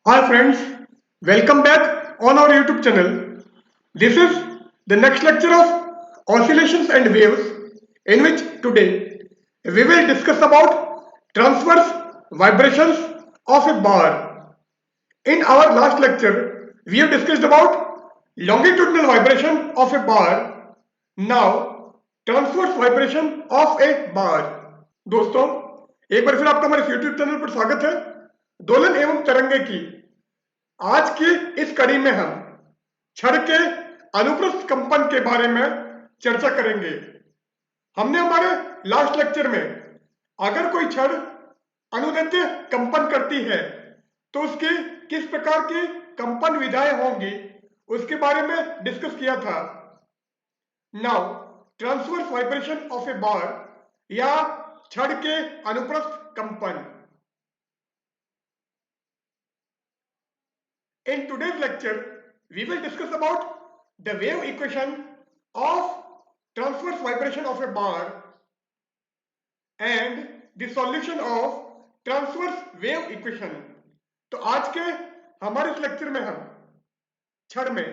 Hi friends, welcome back on our YouTube channel. This is the next lecture of oscillations and waves in which today we will discuss about transverse vibrations of a bar. In our last lecture, we have discussed about longitudinal vibration of a bar. Now, transverse vibration of a bar. दोस्तों, एक बार फिर आपका हमारे YouTube channel पर स्वागत है। दोलन एवं तरंगे की आज की इस कड़ी में हम छड़ के अनुप्रस्थ कंपन के बारे में चर्चा करेंगे। हमने हमारे लास्ट लेक्चर में अगर कोई छड़ अनुदैर्ध्य कंपन करती है तो उसकी किस प्रकार की कंपन विधाएं होंगी उसके बारे में डिस्कस किया था। Now transverse vibration of a बार या छड़ के अनुप्रस्थ कंपन। In today's lecture, we will discuss about the wave equation of transverse vibration of a bar and the solution of transverse wave equation. तो आज के हमारे इस लेक्चर में हम छड़ में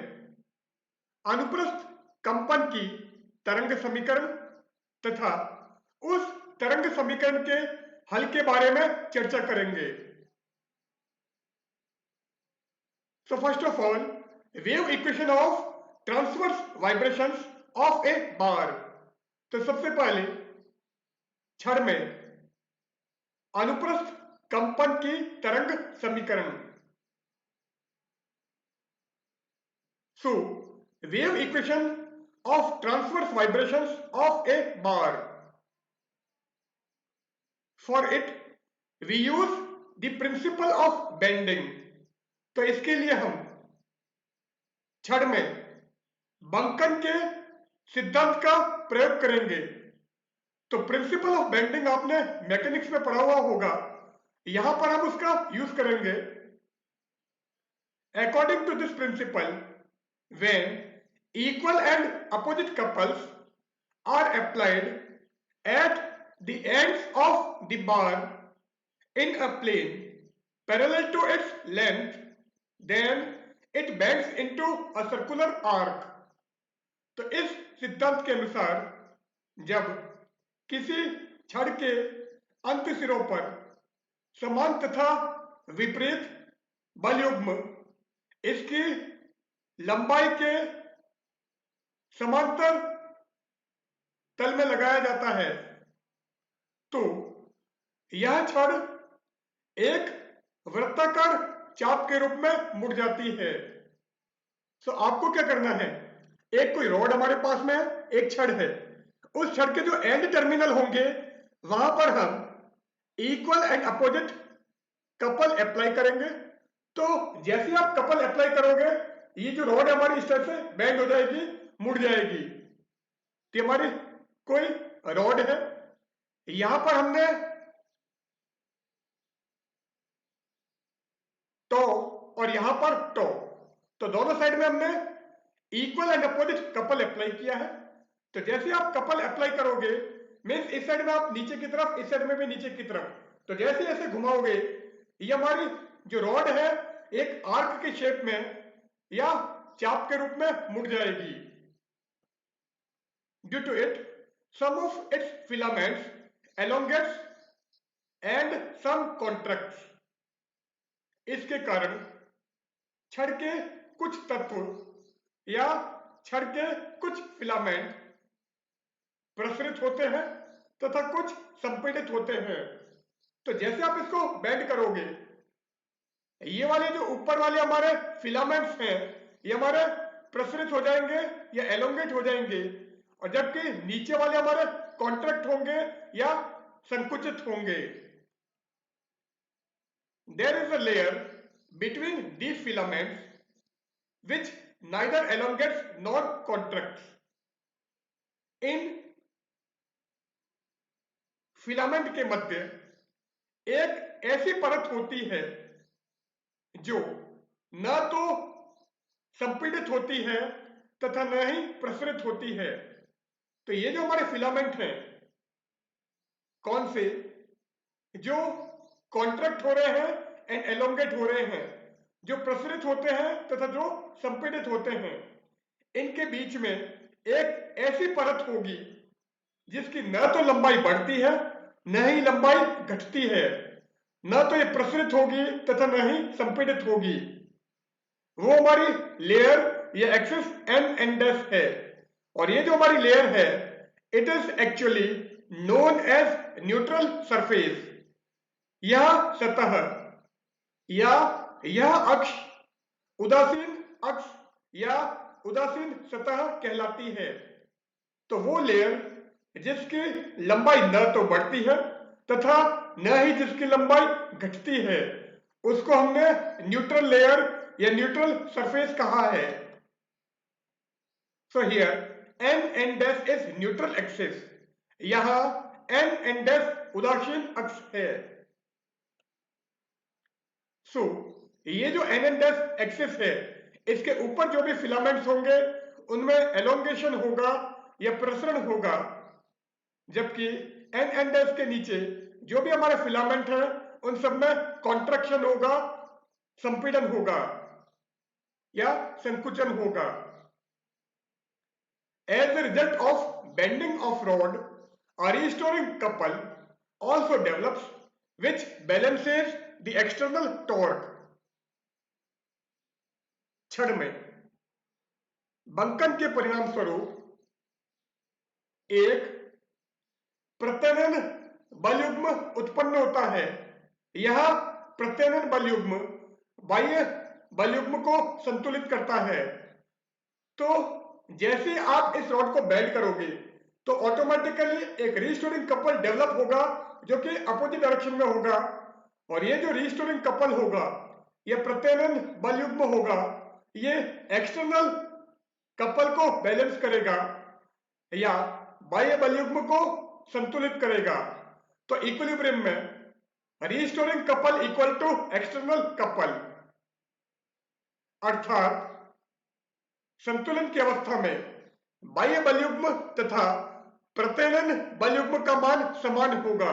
अनुप्रस्थ कंपन की तरंग समीकरण तथा उस तरंग समीकरण के हल के बारे में चर्चा करेंगे। So first of all, wave equation of transverse vibrations of a bar. तो सबसे पहले छड़ में अनुप्रस्थ कंपन की तरंग समीकरण। So wave equation of transverse vibrations of a bar. For it, we use the principle of bending. तो इसके लिए हम छड़ में बंकन के सिद्धांत का प्रयोग करेंगे। तो प्रिंसिपल ऑफ बेंडिंग आपने मैकेनिक्स में पढ़ा हुआ होगा, यहां पर हम उसका यूज करेंगे। According to this principle, when equal and opposite couples are applied at the ends of the bar in a plane parallel to its length, then it bends into a circular arc. तो इस सिद्धांत के अनुसार जब किसी छड़ के अंत सिरों पर समान तथा विपरीत बल युग्म इसकी लंबाई के समांतर तल में लगाया जाता है तो यह छड़ एक वृत्ताकार चाप के रूप में मुड़ जाती है। तो आपको क्या करना है, एक कोई रॉड हमारे पास में है, एक छड़ है, उस छड़ के जो एंड टर्मिनल होंगे वहां पर हम equal and opposite couple apply करेंगे। तो जैसे आप कपल अप्लाई करोगे ये जो रॉड हमारी इस तरह से बेंड हो जाएगी, मुड़ जाएगी। तो हमारी कोई रॉड है, यहां पर हमने टो और यहां पर टो, तो दोनों साइड में हमने equal and opposite couple apply किया है। तो जैसे आप कपल अप्लाई करोगे मीन्स इस साइड में आप नीचे की तरफ, इस साइड में भी नीचे की तरफ, तो जैसे ऐसे घुमाओगे ये हमारी जो रॉड है एक आर्क के शेप में या चाप के रूप में मुड़ जाएगी। Due to it some of its filaments elongates and some contracts। इसके कारण छड़ के कुछ तत्व या छड़ के कुछ फिलामेंट प्रसरित होते हैं तथा कुछ संपीड़ित होते हैं। तो जैसे आप इसको बेंड करोगे ये वाले जो ऊपर वाले हमारे फिलामेंट्स हैं ये हमारे प्रसरित हो जाएंगे या एलोंगेट हो जाएंगे, और जबकि नीचे वाले हमारे कॉन्ट्रैक्ट होंगे या संकुचित होंगे। There is a layer between these filaments which neither elongates nor contracts. In filament के मध्य एक ऐसी परत होती है जो न तो संपीड़ित होती है तथा न ही प्रसरित होती है। तो ये जो हमारे फिलामेंट हैं कौन से, जो कॉन्ट्रैक्ट हो रहे हैं एंड एलोंगेट हो रहे हैं, जो प्रसरित होते हैं तथा जो संपीड़ित होते हैं, इनके बीच में एक ऐसी परत होगी जिसकी न तो लंबाई बढ़ती है न ही लंबाई घटती है, न तो ये प्रसरित होगी तथा न ही संपीड़ित होगी। वो हमारी लेयर या एक्सिस एन एन डैश है, और ये जो हमारी लेयर है it is actually known as neutral surface. यह सतह या यह अक्ष उदासीन अक्ष या उदासीन सतह कहलाती है। तो वो लेयर जिसकी लंबाई न तो बढ़ती है तथा न ही जिसकी लंबाई घटती है, उसको हमने न्यूट्रल लेयर या न्यूट्रल सरफेस कहा है। So here N N dash is neutral axis. यहां एन एन डैश उदासीन अक्ष है। सो ये जो एन एन डैश एक्सिस है, इसके ऊपर जो भी फिलामेंट्स होंगे उनमें एलोंगेशन होगा या प्रसरण होगा, जबकि एन एन डैश के नीचे जो भी हमारे फिलामेंट है उन सब में कॉन्ट्रैक्शन होगा, संपीड़न होगा या संकुचन होगा। As a result of bending of rod, a restoring couple also develops which balances the external torque. क्षण में बंकन के परिणाम स्वरूप एक प्रत्यनन बलयुग्म उत्पन्न होता है। यह प्रत्यनन बलयुग्म बाह्य बलयुग्म को संतुलित करता है। तो जैसे आप इस रॉड को बेंड करोगे तो ऑटोमेटिकली एक रीस्टोरिंग कपल डेवलप होगा जो कि अपोजिट डायरेक्शन में होगा, और ये जो रीस्टोरिंग कपल होगा ये प्रत्यनन बलयुग्म होगा, ये एक्सटर्नल कपल को बैलेंस करेगा या बाह्य बलयुग्म को संतुलित करेगा। तो इक्विलिब्रियम में restoring couple equal to external couple, अर्थात संतुलन की अवस्था में बाह्य बलयुग्म तथा प्रत्यनन बलयुग्म का मान समान होगा।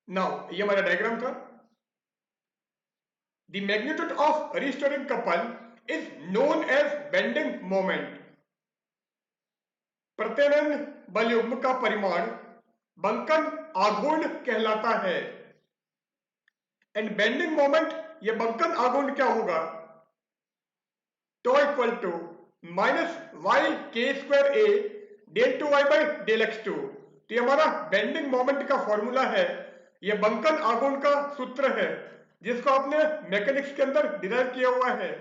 नाउ ये हमारा डायग्राम था। The magnitude of restoring couple is known as bending moment. प्रत्यनन बलयुग्म का परिमाण बंकन आघूर्ण कहलाता है। एंड बेंडिंग मोमेंट, ये बंकन आघूर्ण क्या होगा? Tau equal to minus Y के square A del two Y by del X two. तो ये हमारा बेंडिंग मोमेंट का फॉर्मूला है, ये बंकन आघूर्ण का सूत्र है जिसको आपने मैकेनिक्स के अंदर डिराइव किया हुआ है।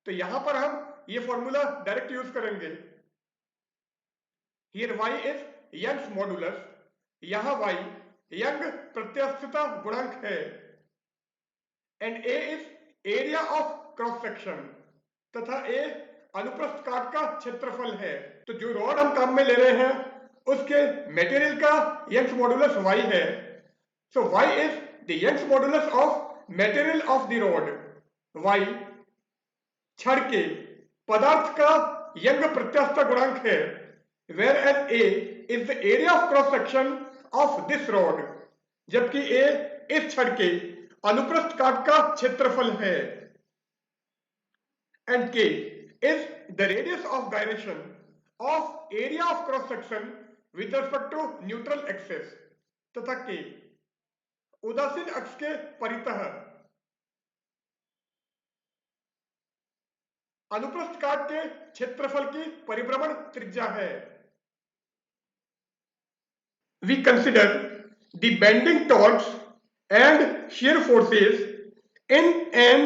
तो यहां पर हम ये फॉर्मूला डायरेक्ट यूज करेंगे। Here y is Young's modulus, यहां y यंग प्रत्यास्थता गुणांक है, and a is area of cross section, तथा a अनुप्रस्थ काट का क्षेत्रफल है। तो जो रॉड हम काम में ले रहे हैं उसके मटेरियल का यंग्स मॉडुलस y है। So y is the Young's modulus of material of the rod. y छड़ के पदार्थ का यंग प्रत्यास्थता गुणांक है, whereas a is the area of cross section of this rod, जबकि a इस छड़ के अनुप्रस्थ काट का क्षेत्रफल है, and k is the radius of gyration of area of cross section with respect to neutral axis, तथा k उदासीन अक्ष के परितः अनुप्रस्थ काट के क्षेत्रफल की परिभ्रमण त्रिज्या है। We consider the bending torques and shear forces in an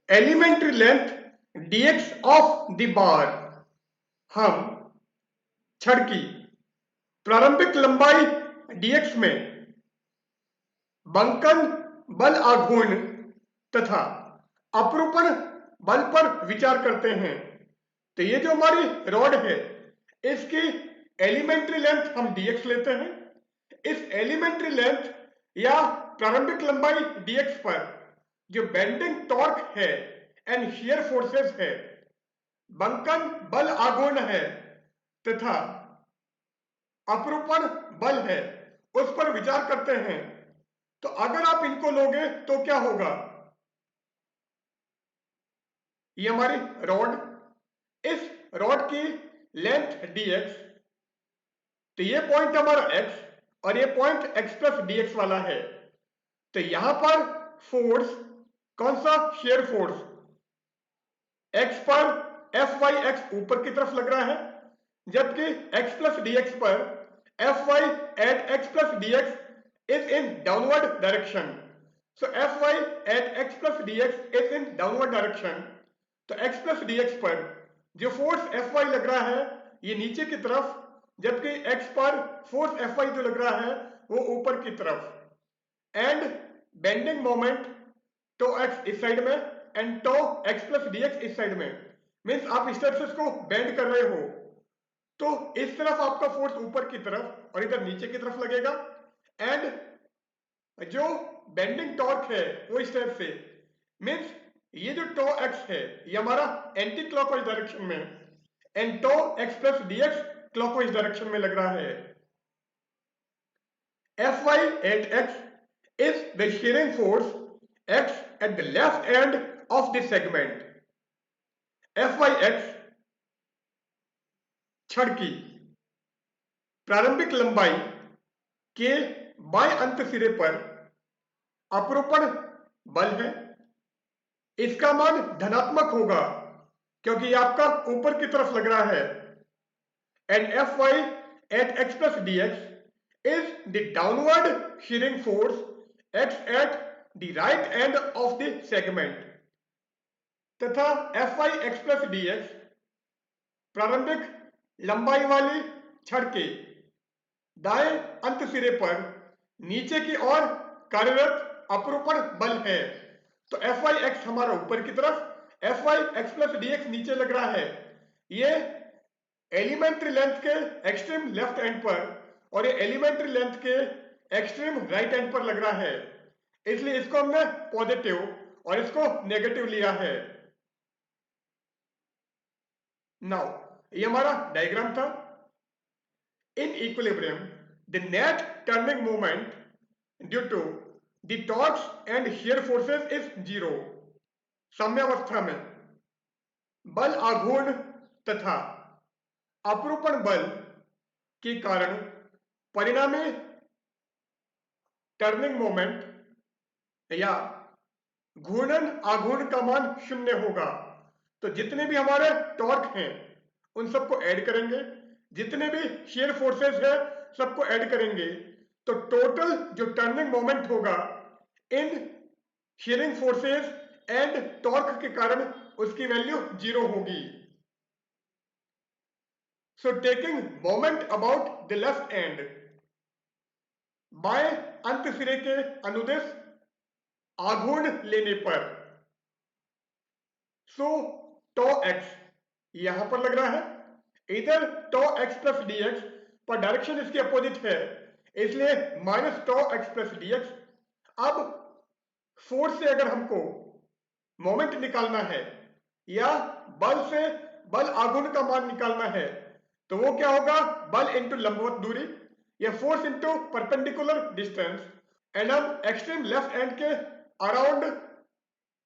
elementary length dx of the bar। हम छड़ की प्रारंभिक लंबाई dx में बंकन बल आघूर्ण तथा अपरूपण बल पर विचार करते हैं। तो ये जो हमारी रॉड है इसकी एलिमेंट्री लेंथ हम dx लेते हैं। इस एलिमेंट्री लेंथ या प्रारंभिक लंबाई dx पर जो बेंडिंग टॉर्क है एंड शियर फोर्सेस है, बंकन बल आघूर्ण है तथा अपरूपण बल है, उस पर विचार करते हैं। तो अगर आप इनको लोगे तो क्या होगा, ये हमारी रॉड, इस रॉड की लेंथ dx, तो ये पॉइंट हमारा x और ये पॉइंट x प्लस dx वाला है। तो यहां पर फोर्स कौन सा, शेयर फोर्स x पर एफ वाई एक्स ऊपर की तरफ लग रहा है, जबकि x प्लस डी एक्स पर F Y at x plus D x is in downward direction. So F Y at x plus D x is in downward direction. तो x प्लस डी एक्स पर जो force f Y लग रहा है ये नीचे की तरफ, जबकि x पर फोर्स एफ वाई जो लग रहा है वो ऊपर की तरफ। And bending moment tau x इस साइड में and tau x plus D x इस साइड में, मीन्स आप इस तरफ से इसको बेंड कर रहे हो तो इस तरफ आपका फोर्स ऊपर की तरफ और इधर नीचे की तरफ लगेगा। एंड जो बेंडिंग टॉर्क है वो इस तरफ से, मीन्स ये जो टो एक्स है ये हमारा एंटी क्लॉकवाइज डायरेक्शन में and tau x plus D x clockwise direction में लग रहा है। F Y at x is the shearing force acts at the left end of this segment. Fy(x) छड़ की प्रारंभिक लंबाई के बाएं अंत सिरे पर अपरूपण बल है, इसका मान धनात्मक होगा क्योंकि ये आपका ऊपर की तरफ लग रहा है। And Fy at x plus dx is the downward shearing force acts at the right end of the segment, तथा Fy x plus dx प्रारंभिक लंबाई वाली छड़ के दाएं अंत सिरे पर नीचे की ओर कार्यरत अपरूपण बल है। तो Fy x हमारा ऊपर की तरफ, Fy x plus dx नीचे लग रहा है, ये एलिमेंट्री लेंथ के एक्सट्रीम लेफ्ट एंड पर और ये एलिमेंट्री लेंथ के एक्सट्रीम राइट एंड पर लग रहा है, इसलिए इसको हमने पॉजिटिव और इसको नेगेटिव लिया है। नाउ ये हमारा डायग्राम था। In equilibrium the net turning moment due to the torques and shear forces is zero. साम्यावस्था में बल आघूर्ण तथा अपरूपण बल के कारण परिणामी टर्निंग मोमेंट या घूर्णन आघूर्ण का मान शून्य होगा। तो जितने भी हमारे टॉर्क हैं उन सबको ऐड करेंगे, जितने भी शेयर फोर्सेस हैं सबको ऐड करेंगे, तो टोटल जो टर्निंग मोमेंट होगा in sharing forces and torque के कारण उसकी वैल्यू जीरो होगी। So taking moment about the left end, बाएं अंत सिरे के अनुदिश आघूर्ण लेने पर, सो टो एक्स यहां पर लग रहा है, इधर tau x plus D x पर डायरेक्शन इसके अपोजिट है इसलिए minus tau x plus D x. अब फोर्स से अगर हमको मोमेंट निकालना है या बल से बल आघूर्ण का मान निकालना है तो वो क्या होगा, बल इंटू लंबवत दूरी या force into perpendicular distance. And हम एक्सट्रीम लेफ्ट एंड के अराउंड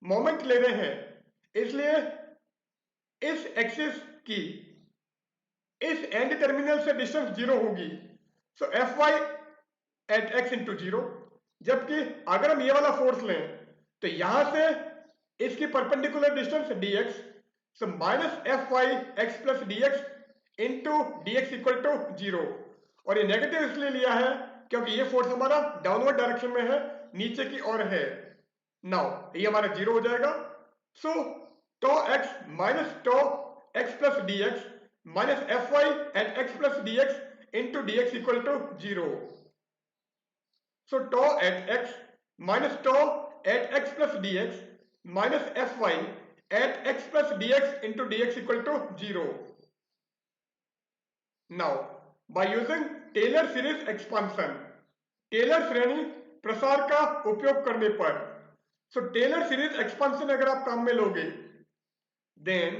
मोमेंट ले रहे हैं इसलिए इस एक्सिस की इस एंड टर्मिनल से डिस्टेंस जीरो होगी। So F Y at x into zero, जबकि अगर हम ये वाला फोर्स लें तो यहां से इसकी perpendicular distance d x, so minus F Y x plus D x into D x equal to zero. और ये नेगेटिव इसलिए लिया है क्योंकि ये फोर्स हमारा डाउनवर्ड डायरेक्शन में है, नीचे की ओर है। नाउ ये हमारा जीरो हो जाएगा। So tau X minus tau x plus D x minus F Y at x plus D x into D x equal to zero. So tau at x minus tau at x plus D x minus F Y at x plus D x into D x equal to zero. Now, by using Taylor series expansion, Taylor श्रेणी प्रसार का उपयोग करने पर, सो Taylor series expansion अगर आप काम में लोगे, then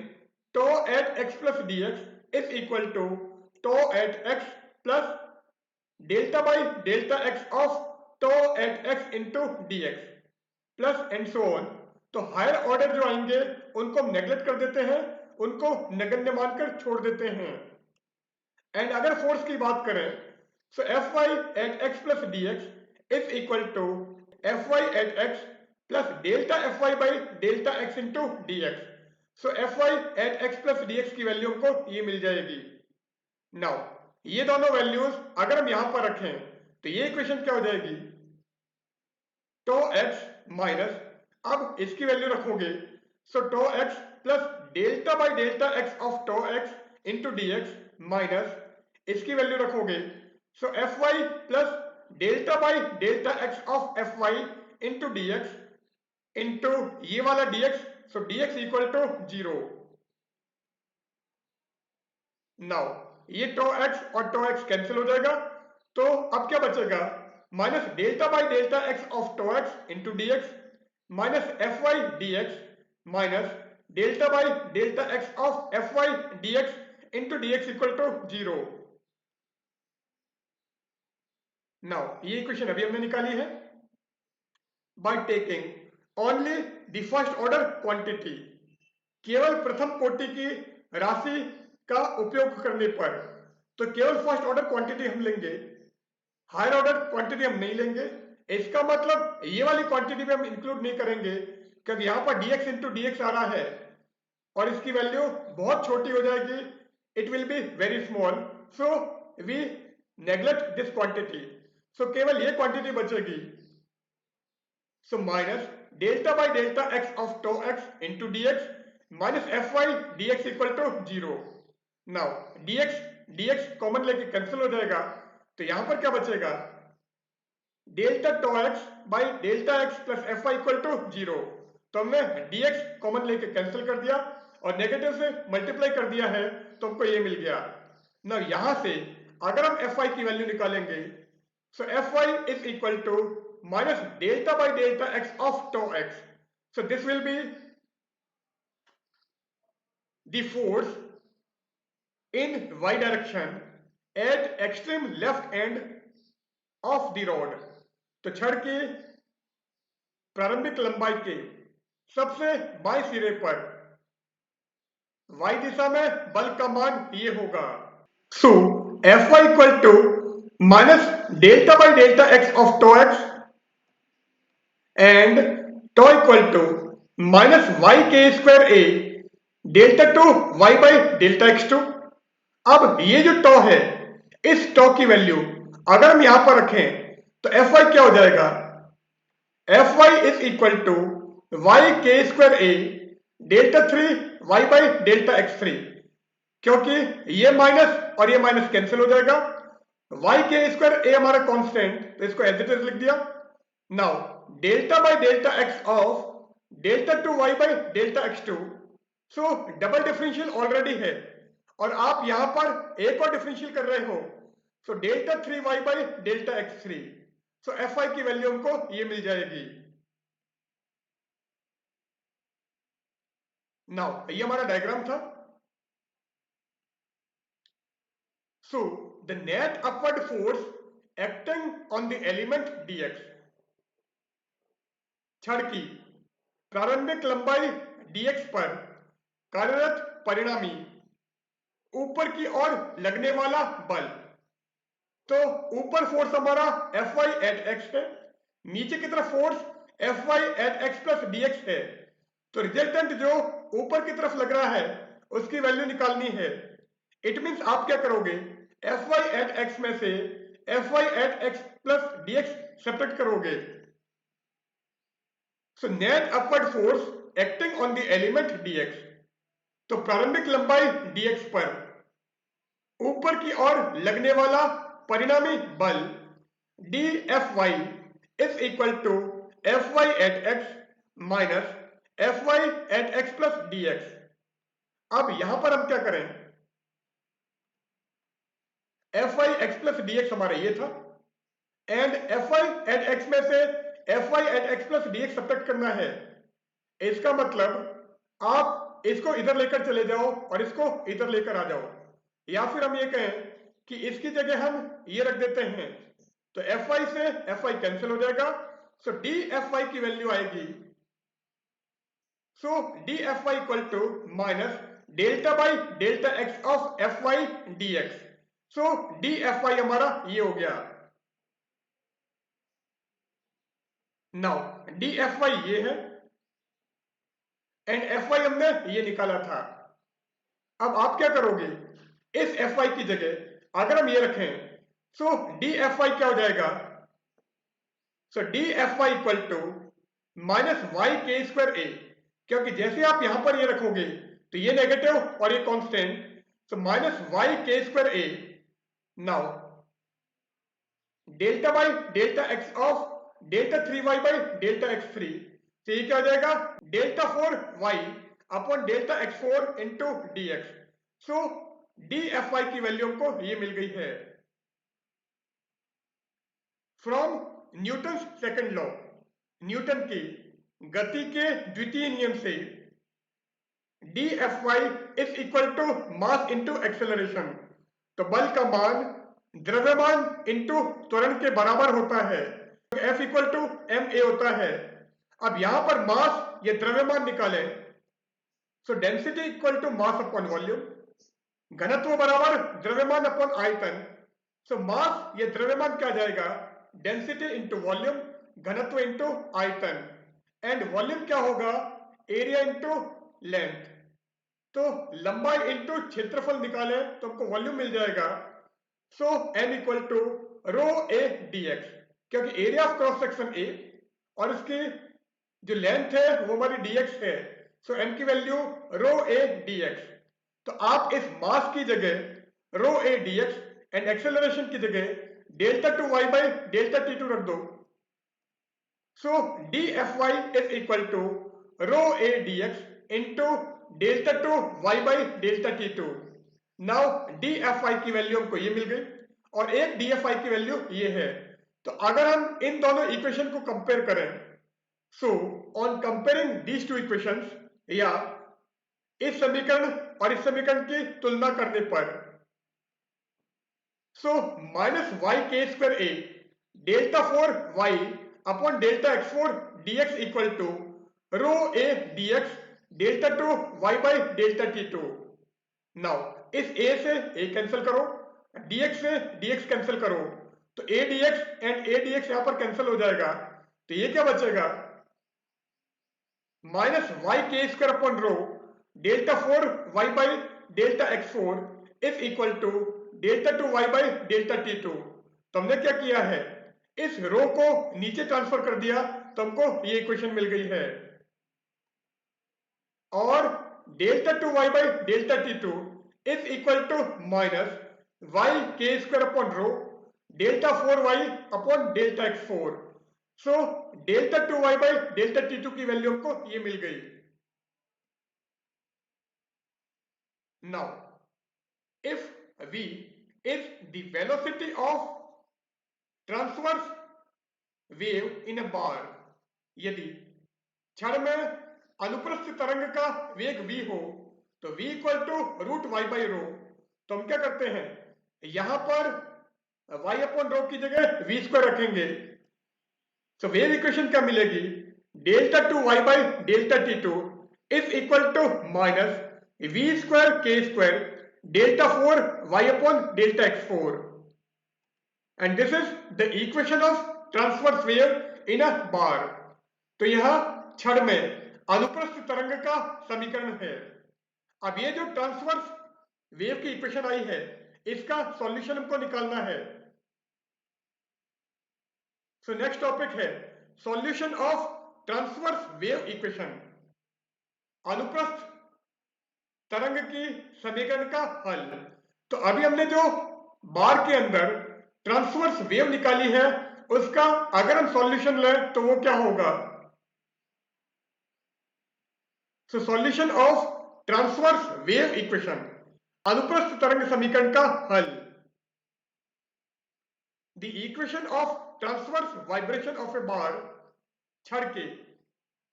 tau at x plus D x is equal to tau at x plus delta by delta x of tau at x into D x plus and so on. तो higher order जो आएंगे उनको हम neglect कर देते हैं, उनको नगण्य मानकर छोड़ देते हैं। एंड अगर फोर्स की बात करें so F Y at x plus D x is equal to F Y at x plus delta F Y by delta X into D x. So F Y at x plus D X की value हमको ये मिल जाएगी। Now ये दोनों values अगर हम यहां पर रखें तो ये इक्वेशन क्या हो जाएगी, टो एक्स माइनस, अब इसकी वैल्यू रखोगे so tau x plus delta by delta x of tau X into D x minus इसकी वैल्यू रखोगे so F Y plus delta by delta x of F Y into D x into ये वाला D x, so D x equal to 0। Now ये tau X और tau X cancel हो जाएगा, तो अब क्या बचेगा, minus delta by delta x of tau X into D x minus F Y D x minus delta by delta x of F Y D x into D x equal to 0। Now ये equation अभी हमने निकाली है by taking only the first order quantity, केवल प्रथम कोटि की राशि का उपयोग करने पर। तो केवल फर्स्ट ऑर्डर क्वांटिटी हम लेंगे, हायर ऑर्डर क्वांटिटी हम नहीं लेंगे। इसका मतलब ये वाली क्वांटिटी में हम इंक्लूड नहीं करेंगे क्योंकि यहां पर dx इंटू डी एक्स आ रहा है और इसकी वैल्यू बहुत छोटी हो जाएगी, it will be very small, so we neglect this quantity. So केवल ये क्वांटिटी बचेगी, so minus delta by delta x of tau X into D x minus F Y D x equal to 0। Now D x common लेके cancel हो जाएगा, तो यहां पर क्या बचेगा, delta tau X by delta x plus f Y equal to 0। तो हमने डी एक्स कॉमन लेके कैंसिल कर दिया और नेगेटिव से मल्टीप्लाई कर दिया है, तो हमको ये मिल गया। ना यहां से अगर हम एफ वाई की वैल्यू निकालेंगे so F Y is equal to minus delta by delta x of tau X, so this will be the force in y direction at extreme left end of the rod। तो छड़ के प्रारंभिक लंबाई के सबसे बाएं सिरे पर y दिशा में बल का मान ये होगा। So F Y equal to minus delta by delta x of tau X and tau equal to minus Y के square A delta two Y by delta X two. अब ये जो टॉ है, इस टॉ की वैल्यू अगर हम यहां पर रखें तो एफ वाई क्या हो जाएगा, F Y is equal to Y के square A delta 3 Y by delta x 3, क्योंकि ये माइनस और ये माइनस कैंसिल हो जाएगा। वाई के स्क्वायर ए हमारा कांस्टेंट, तो इसको एज इट इज लिख दिया। Now delta by delta x of delta 2 y by delta x 2, so double differential already है और आप यहां पर एक और डिफरेंशियल कर रहे हो, so delta 3 Y by delta x 3, so F Y की वैल्यू हमको ये मिल जाएगी। नाउ ये हमारा डायग्राम था। So the net upward force acting on the element dx, छड़ की प्रारंभिक लंबाई dx पर कार्यरत परिणामी ऊपर की ओर लगने वाला बल। तो ऊपर फोर्स हमारा एफ वाई एट एक्स है, नीचे की तरफ force f Y at x plus D x है। तो रिजल्टेंट जो ऊपर की तरफ लग रहा है उसकी वैल्यू निकालनी है। इट मींस आप क्या करोगे, एफ वाई एट एक्स में से F Y at x plus D x subtract करोगे। So net upward force acting on the element dx, तो प्रारंभिक लंबाई dx पर ऊपर की ओर लगने वाला परिणामी बल d F Y is equal to F Y at x minus F Y at x plus D x. अब यहां पर हम क्या करें, f Y x plus D x हमारा ये था and f Y at x में से F Y at x plus D x subtract करना है। इसका मतलब आप इसको इधर लेकर चले जाओ और इसको इधर लेकर आ जाओ, या फिर हम ये कहें कि इसकी जगह हम ये रख देते हैं तो एफ वाई से एफ वाई कैंसिल हो जाएगा, सो डी एफ वाई की वैल्यू आएगी, so D F Y equal to minus delta by delta x of F Y D x. So D F Y हमारा ये हो गया। नाउ डी एफ वाई ये है एंड एफ वाई हमने ये निकाला था। अब आप क्या करोगे, इस एफ वाई की जगह अगर हम ये रखें, सो डी एफ वाई क्या हो जाएगा, so D F Y equal to minus Y के स्क्वायर ए, क्योंकि जैसे आप यहां पर ये रखोगे तो ये नेगेटिव और ये कांस्टेंट, सो माइनस वाई के square A. Now delta by delta x of delta 3y by delta x3, तो ये क्या हो जाएगा, delta 4y upon delta x4 into D x. So D F Y की वैल्यू हमको ये मिल गई है from Newton second law, Newton की गति के द्वितीय नियम से D F Y is equal to mass into acceleration. तो बल का मान द्रव्यमान इंटू त्वरण के बराबर होता है, F equal to m a होता है। अब यहां पर मास या द्रव्यमान निकालें, so density equal to mass upon volume, घनत्व बराबर द्रव्यमान अपॉन आयतन। सो मास या द्रव्यमान क्या जाएगा, डेंसिटी इंटू वॉल्यूम, घनत्व इंटू आयतन, एंड वॉल्यूम क्या होगा, एरिया इंटू लेंथ। तो लंबाई इंटू क्षेत्रफल निकाले तो हमको वॉल्यूम मिल जाएगा, so m equal to rho A D X, क्योंकि area of cross section A और इसकी जो लेंथ है वो हमारी dx है, सो m की value rho A D X. तो आप इस मास की जगह rho A D X and acceleration की जगह delta two Y by delta T two रख दो, so D F Y is equal to rho A D x into delta two Y by delta T two. Now d F Y की value हमको ये मिल गई और एक d F Y की वैल्यू ये है। तो अगर हम इन दोनों इक्वेशन को कंपेयर करें, so on comparing these two equations, या इस समीकरण और इस समीकरण की तुलना करने पर, सो माइनस वाई के square A delta 4y upon delta x4 dx equal to rho a dx delta 2y by delta t2। Now इस a से a कैंसिल करो, dx से dx कैंसिल करो, तो a dx and a dx यहां पर cancel हो जाएगा, तो ये क्या बचेगा, माइनस वाई के square upon rho delta 4y by delta x4 is equal to delta 2y by delta t2। तो हमने क्या किया है, इस रो को नीचे ट्रांसफर कर दिया तो हमको ये इक्वेशन मिल गई है, और delta 2y by delta t2 is equal to minus Y के square upon rho delta 4y upon delta x4। So delta 2y by delta t2 की वैल्यू हमको ये मिल गई। Now if v is the velocity of transverse wave in a bar, यदि क्षण में अनुप्रस्थ तरंग का वेग v हो तो v equal to root y by rho, तो हम क्या करते हैं, यहां पर y अपॉन रो की जगह v स्क्वायर रखेंगे, तो वेव इक्वेशन क्या मिलेगी, delta two Y by delta T two is equal to minus we square के square delta 4y upon delta x4, and this is the equation of transverse wave in a bar. तो यह क्षण में अनुप्रस्थ तरंग का समीकरण है। अब ये जो ट्रांसवर्स वेव की इक्वेशन आई है इसका सॉल्यूशन हमको निकालना है। सो नेक्स्ट टॉपिक है solution of transverse wave equation, अनुप्रस्थ तरंग की समीकरण का हल। तो अभी हमने जो बार के अंदर ट्रांसवर्स वेव निकाली है उसका अगर हम सॉल्यूशन लें तो वो क्या होगा, so solution of transverse wave equation, अनुप्रस्थ तरंग समीकरण का हल। The equation of transverse vibration of a bar, क्षण के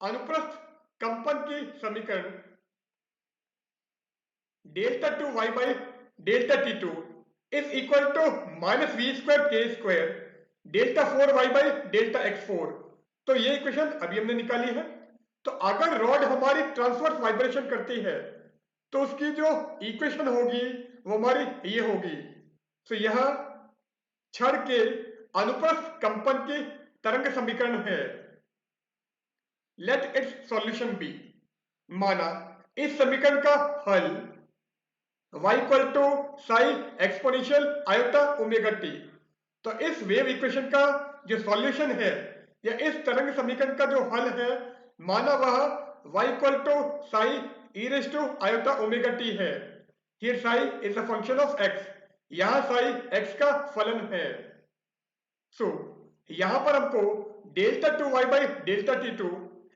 अनुप्रस्थ कंपन की समीकरण delta two Y by delta T two is equal to minus we square के square delta 4y by delta x4। तो ये इक्वेशन अभी हमने निकाली है। तो अगर रॉड हमारी ट्रांसवर्स वाइब्रेशन करती है तो उसकी जो इक्वेशन होगी वो हमारी ये होगी। तो यह छड़ के अनुप्रस्थ कंपन की तरंग समीकरण है। Let its solution be. माना इस समीकरण का हल y equal to psi exponential iota omega t. तो इस वेव इक्वेशन का जो सॉल्यूशन है या इस तरंग समीकरण का जो हल है, माना वह y equal to psi E raise to iota omega T है। Here psi is a function of x। यहां साई x का फलन है। सो यहां पर हमको delta 2y by delta t2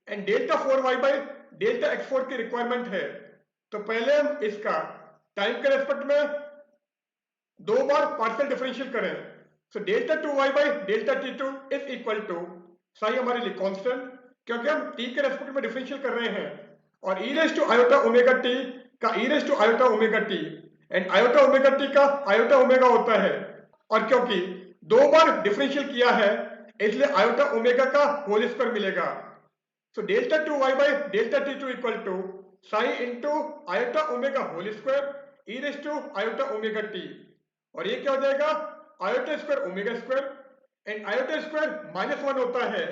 and delta 4y by delta x4 की रिक्वायरमेंट है। तो पहले हम इसका टाइम के रेस्पेक्ट में दो बार पार्शियल डिफरेंशियल करें। So delta 2y by delta t2 is equal to psi हमारे लिए कांस्टेंट, क्योंकि हम t के रेस्पेक्ट में डिफरेंशियल कर रहे हैं, और e raise to iota omega t का e raise to iota omega t and iota omega t का आयोटा ओमेगा होता है। और क्योंकि दो बार डिफरेंशियल किया है इसलिए आयोटा ओमेगा का होल स्क्वायर मिलेगा। So delta 2y by delta t2 equal to psi into iota omega whole square e raise to iota omega t. और ये क्या हो जाएगा, iota square omega square and iota square -1 होता है।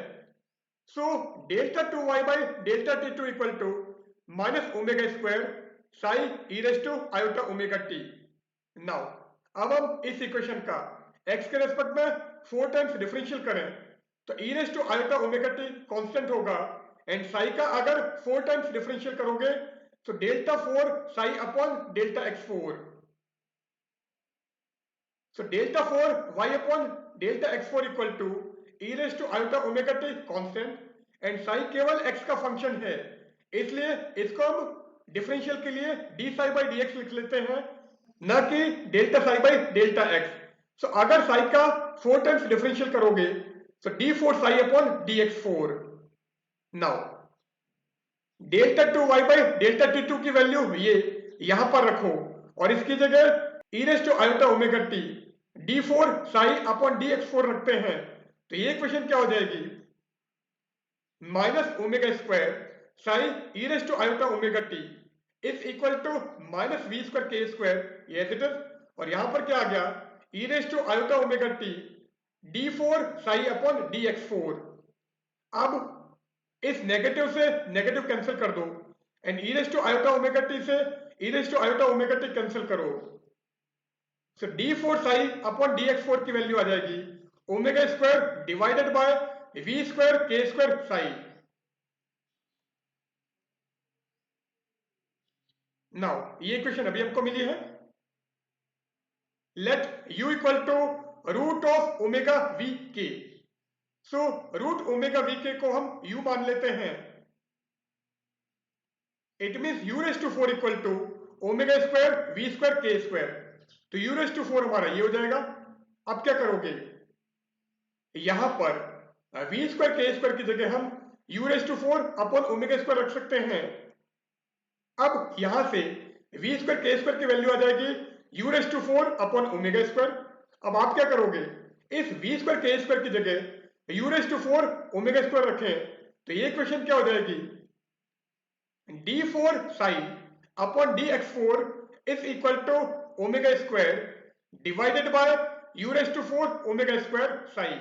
So delta 2y by delta t2 equal to minus omega square psi E raise to iota omega t. Now अब हम इस इक्वेशन का x के रेस्पेक्ट में 4 टाइम्स डिफरेंशियल करें तो E raise to iota omega T constant होगा, and psi का अगर 4 टाइम्स डिफरेंशियल करोगे तो delta 4 psi upon delta x4। So delta 4 y upon delta x4 equal to e raised to iota omega t constant and Sai केवल x का function है, इसलिए इसको हम डिफरेंशियल के लिए d साई बाई dx लिख लेते हैं, न कि delta psi by delta x। सो अगर साई का 4 टाइम्स डिफरेंशियल करोगे तो d4 psi upon dx4। Now delta 2y by delta t2 की वैल्यू ये यहां पर रखो और इसकी जगह e raise to iota omega t d4 psi upon dx4 रखते हैं। तो ये इक्वेशन क्या हो जाएगी, minus omega square psi E raise to iota omega t is equal to minus we square के स्क्वायर एज इट इज, और यहां पर क्या आ गया, e raise to iota omega t d4 psi upon dx4। अब इस नेगेटिव से नेगेटिव कैंसिल कर दो and e raise to iota omega t से e raise to iota omega t cancel करो। So d4 psi upon dx4 की value आ जाएगी omega square divided by v square के स्क्वायर साई। नाउ ये equation अभी हमको मिली है। Let u equal to root of omega v k. So root omega v के को हम u मान लेते हैं। It means u raise to 4 equal to omega square v square के स्क्वायर। तो u रेज टू 4 हमारा ये हो जाएगा। अब क्या करोगे, यहां पर वी स्क्वायर के स्क्वायर की जगह हम u raise to 4 upon omega square रख सकते हैं। अब यहां से वी स्क्वायर के स्क्वायर की वैल्यू आ जाएगी u raise to 4 upon omega square. अब आप क्या करोगे, इस वी स्क्वायर के स्क्वायर की जगह u raise to 4 omega square रखें तो ये इक्वेशन क्या हो जाएगी, d4 psi upon dx4 is equal to omega square divided by u raise to 4 omega square psi.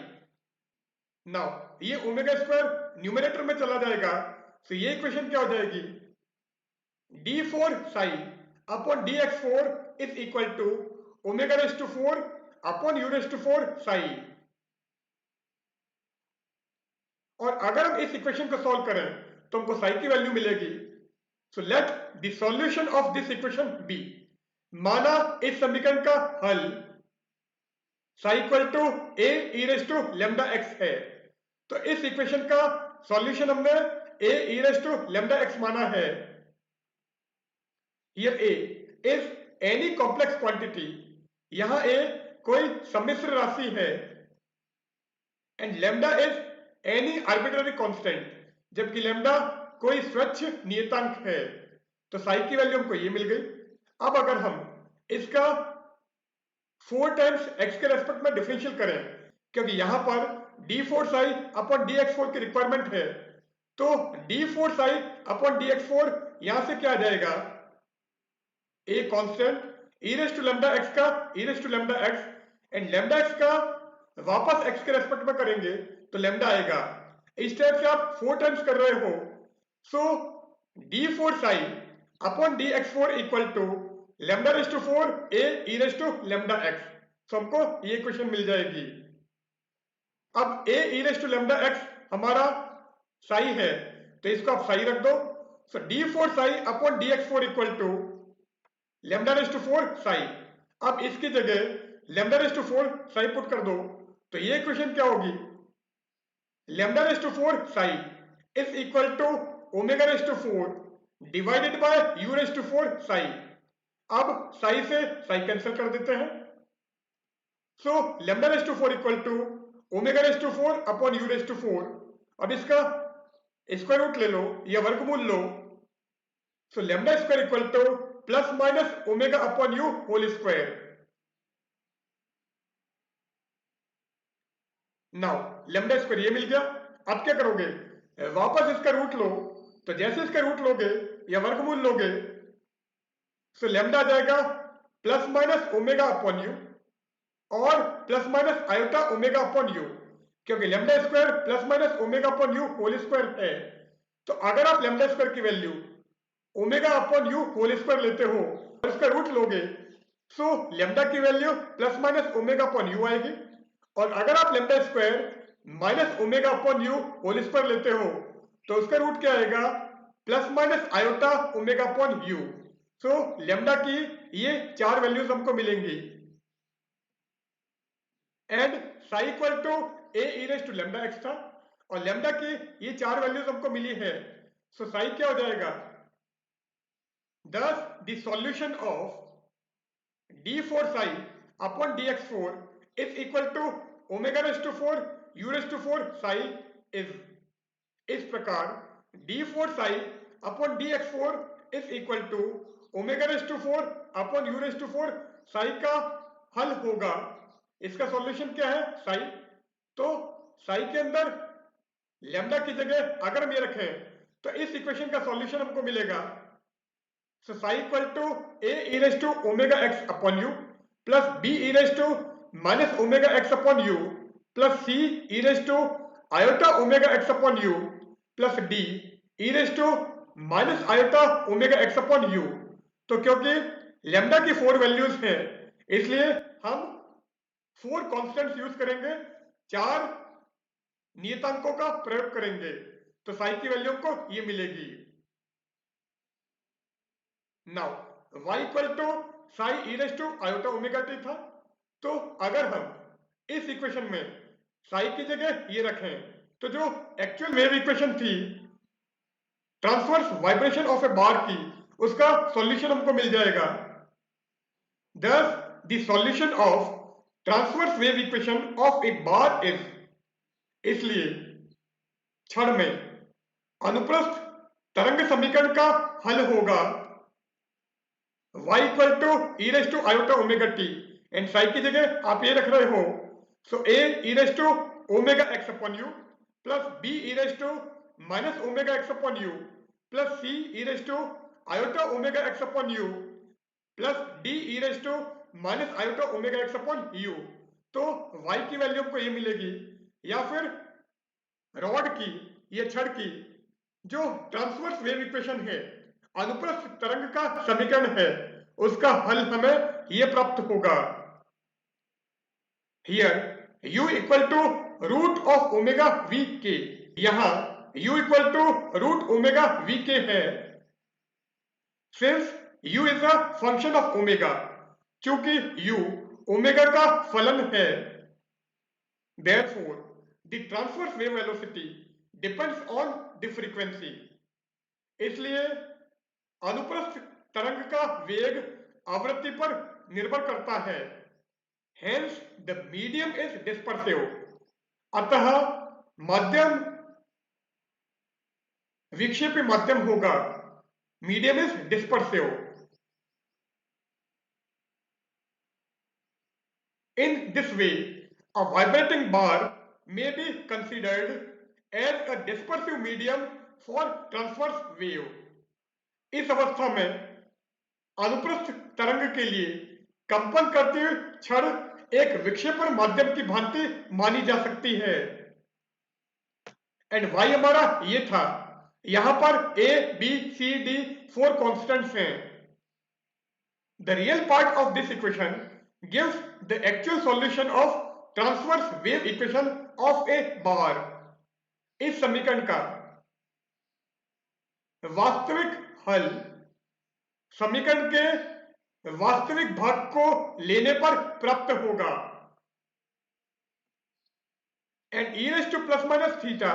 Now ये ओमेगा स्क्वायर न्यूमरेटर में चला जाएगा तो ये इक्वेशन क्या हो जाएगी, d4 psi upon dx4 is equal to omega raise to 4 upon u raise to 4 psi. और अगर हम इस इक्वेशन को सॉल्व करें तो हमको साई की वैल्यू मिलेगी। So let the solution of this equation be. माना इस समीकरण का हल psi equal to a e raise to lambda x है, तो इस इक्वेशन का सॉल्यूशन हमने a e raise to lambda x माना है। Here a is any complex quantity, यहां ए कोई सम्मिश्र राशि है, and lambda is any arbitrary constant, जबकि लेमडा कोई स्वच्छ नियतांक है। तो साई की वैल्यू हमको ये मिल गई। अब अगर हम इसका 4 टाइम्स x के रेस्पेक्ट में डिफरेंशियल करें क्योंकि यहां पर d four psi upon d x four की रिक्वायरमेंट है, तो d four psi upon d x four यहां से क्या आ जाएगा, a constant e raise to lambda x का e raise to lambda x, and lambda x का वापस एक्स के रेस्पेक्ट में करेंगे तो लैम्डा आएगा। इस टाइप से आप 4 टाइम्स कर रहे हो, so d four psi upon d x four equal to lambda raise to four A e raise to lambda x. तो हमको ये क्वेश्चन मिल जाएगी। अब A e raise to lambda x हमारा साई है, तो इसको आप साई रख दो। So d four psi upon d x four equal to lambda raise to four psi. अब इसकी जगह lambda raise to four psi put कर दो, तो ये इक्वेशन क्या होगी, lambda raise to four psi is equal to omega raise to four divided by u raise to four psi. अब साई से साई कैंसिल कर देते हैं, so lambda raise to four equal to omega raise to four upon u raise to four. अब इसका square root ले लो या वर्गमूल लो, so lambda square equal to plus minus omega upon u whole square. Now lambda square ये मिल गया। अब क्या करोगे, वापस इसका रूट लो, तो जैसे इसका रूट लोगे या वर्गमूल लोगे, सो लैम्डा आ जाएगा plus minus omega upon u और plus minus iota omega upon u, क्योंकि lambda square plus minus omega upon u whole square है। तो अगर आप लैम्डा स्क्वायर की value omega upon u whole square लेते हो और इसका रूट लोगे, सो लैम्डा की value plus minus omega upon u आएगी। और अगर आप lambda square minus omega upon u whole square लेते हो, तो उसका रूट क्या आएगा, plus minus iota omega upon u. So lambda की ये 4 वैल्यूज हमको मिलेंगी, and psi equal to a e raise to lambda x था, और लैम्डा की ये 4 वैल्यूज हमको मिली है। सो साई क्या हो जाएगा, thus the solution of d4 psi upon dx4 is equal to omega raised to 4 u raised to 4 psi is, इस प्रकार d4 psi upon dx4 is equal to omega raised to 4 upon u raised to 4 psi का हल होगा। इसका solution क्या है, psi। तो psi के अंदर लैम्डा की जगह अगर हम ये रखें, तो इस इक्वेशन का सॉल्यूशन हमको मिलेगा, so psi equal to a e raised to omega x upon u plus b e raised to minus omega x upon u plus c e raised to iota omega x upon u plus d e raised to minus iota omega x upon u। तो क्योंकि lambda की 4 values हैं, इसलिए हम 4 constants use करेंगे, 4 नियतांकों का प्रयोग करेंगे, तो साई की वैल्यू को ये मिलेगी। Now y equal to psi e raise to iota omega t था, तो अगर हम इस इक्वेशन में साई की जगह ये रखें, तो जो एक्चुअल वेव इक्वेशन थी ट्रांसवर्स वाइब्रेशन ऑफ ए बार की, उसका सॉल्यूशन हमको मिल जाएगा। thus the solution of transverse wave equation of a bar is, इसलिए क्षण में अनुप्रस्थ तरंग समीकरण का हल होगा y equal to e raise to iota omega t, and psi की जगह आप ये रख रहे हो, so a e raise to omega x upon u plus b e raise to minus omega x upon u plus c e raise to iota omega x upon u plus d e raise to minus iota omega x upon u. तो y की value हमको ये मिलेगी, या फिर rod की या छड़ की जो ट्रांसवर्स वेव इक्वेशन है, अनुप्रस्थ तरंग का समीकरण है, उसका हल हमें यह प्राप्त होगा। Here u equal to root of omega v k, यहां u equal to root omega v k है, since u is a function of omega, चूंकि u ओमेगा का फलन है, therefore the transverse wave velocity depends on the frequency। इसलिए अनुप्रस्थ तरंग का वेग आवृत्ति पर निर्भर करता है, hence the medium is dispersive, अतः माध्यम विक्षेपी माध्यम होगा, medium is dispersive. In this way A vibrating bar may be considered as a dispersive medium for transverse wave. इस अवस्था में अनुप्रस्थ तरंग के लिए कंपन करते हुए छड़ एक विक्षेपण माध्यम की भांति मानी जा सकती है। एंड y हमारा ये था। यहां पर a b c d 4 constants हैं। The real part of this equation gives the actual solution of transverse wave equation of a bar. इस समीकरण का वास्तविक हल समीकरण के वास्तविक भाग को लेने पर प्राप्त होगा। And e raise to plus minus theta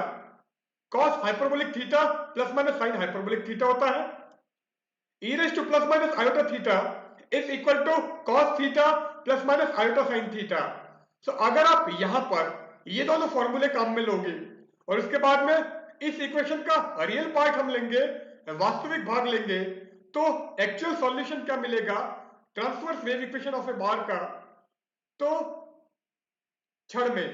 cos hyperbolic theta plus minus sine hyperbolic theta होता है। e raise to plus minus iota theta is equal to cos theta plus minus iota sine theta. So अगर आप यहां पर ये दोनों फॉर्मूले काम में लोगे और उसके बाद में इस इक्वेशन का रियल पार्ट हम लेंगे, वास्तविक भाग लेंगे, तो एक्चुअल सॉल्यूशन क्या मिलेगा transverse wave equation of a बार का। तो क्षण में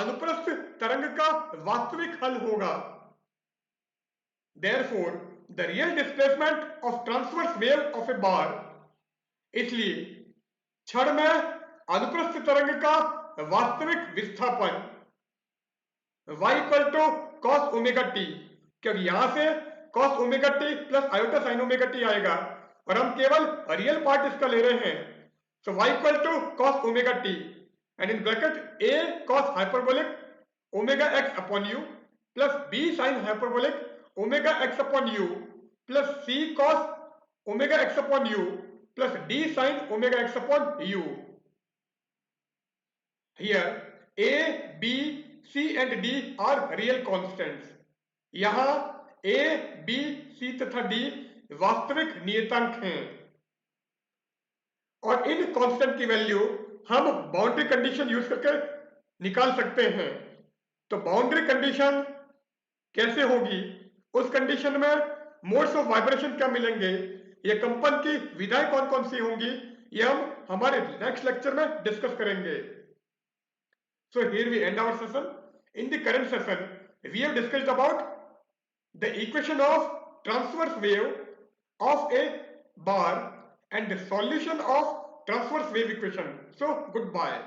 अनुप्रस्थ तरंग का वास्तविक हल होगा। Therefore, the real displacement of transverse wave of a bar, इसलिए क्षण में अनुप्रस्थ तरंग का वास्तविक विस्थापन y equal to cos omega t, क्योंकि यहां से cos omega t plus iota sine omega t आएगा और हम केवल रियल पार्ट इसका ले रहे हैं। So y equal to cos omega t and in bracket a cos hyperbolic omega x upon u plus b sine hyperbolic omega x upon u plus c cos omega x upon u plus d sine omega x upon u। Here a, b, c and d are real constants. यहां a, b, c तथा d वास्तविक नियतांक हैं और इन constant की value हम boundary condition use करके निकाल सकते हैं। तो बाउंड्री कंडीशन कैसे होगी, उस कंडीशन में मोड्स ऑफ वाइब्रेशन क्या मिलेंगे, ये कंपन की विधाएं कौन कौन सी होंगी, ये हम हमारे नेक्स्ट लेक्चर में डिस्कस करेंगे। So here we end our session. In the current session, we have discussed about the equation of transverse wave of a bar and the solution of transverse wave equation. So goodbye.